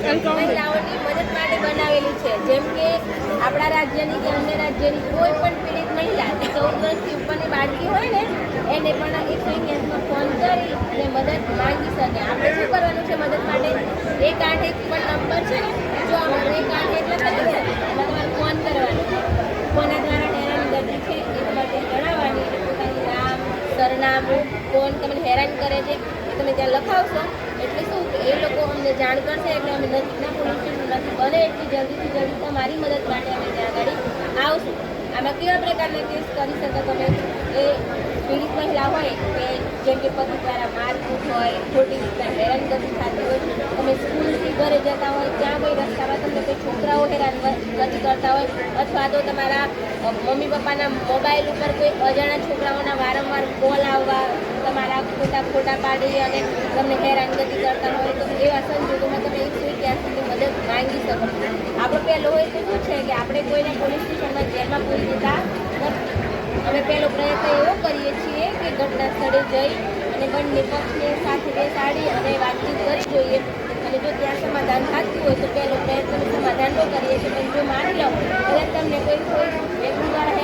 મહિલાઓની મદદ માટે બનાવેલી છે. જેમ કે આપણા રાજ્યની કે અન્ય રાજ્યની કોઈ પણ પીડિત મહિલા 14 વર્ષથી ઉપરની બાળકી હોય ને એને પણ 181 ફોન કરી અને મદદ માંગી શકે. આપણે શું કરવાનું છે મદદ માટે? 181 પણ નંબર છે ને, જો અમારો 181 એટલે એમાં તમારે ફોન કરવાનો. કોના દ્વારા હેરાનગતિ છે એ તમારે જણાવવાની. પોતાનું નામ, સરનામું, કોણ તમને હેરાન કરે છે એ તમે ત્યાં લખાવશો એટલે શું કે એ લોકો અમને જાણ કરશે એટલે અમે નજીકના પોલીસ સ્ટેશનમાંથી બને એટલી જલ્દીથી જલ્દી તમારી મદદ માટે અમે ત્યાં આગળ આવશું. આમાં કેવા પ્રકારના કેસ કરી શકો તમે? એ પીડિત મહિલા હોય કે જેમ કે પતિ દ્વારા મારકૂટ હોય, ખોટી રીતના હેરાનગતિ થતી હોય, તમે સ્કૂલથી ઘરે જતા હોય ત્યાં કોઈ રસ્તામાં તમને કોઈ છોકરાઓ હેરાનગતિ કરતા હોય અથવા તો તમારા મમ્મી પપ્પાના મોબાઈલ ઉપર કોઈ અજાણ્યા છોકરાઓના વારંવાર કોલ આવવા, તમારા ખોટા પાડી અને તમને હેરાનગતિ કરતા હોય તો એવા સંજોગોમાં તમે 181ની મદદ માંગી શકો. આપણો પહેલો હોય તો શું છે કે આપણે કોઈને પોલીસ સ્ટેશનમાં જેલમાં પૂરી દેતા નથી. અમે પહેલો પ્રયત્ન એવો કરીએ છીએ કે ઘટના સ્થળે જઈ અને બંને પક્ષને સાથે બેસાડી અને વાતચીત કરી જોઈએ અને જો ત્યાં સમાધાન થતું હોય તો પહેલો પ્રયત્ન સમાધાનનો કરીએ છીએ. પણ જો માની લો કદાચ તમને કોઈ વ્યક્તિ દ્વારા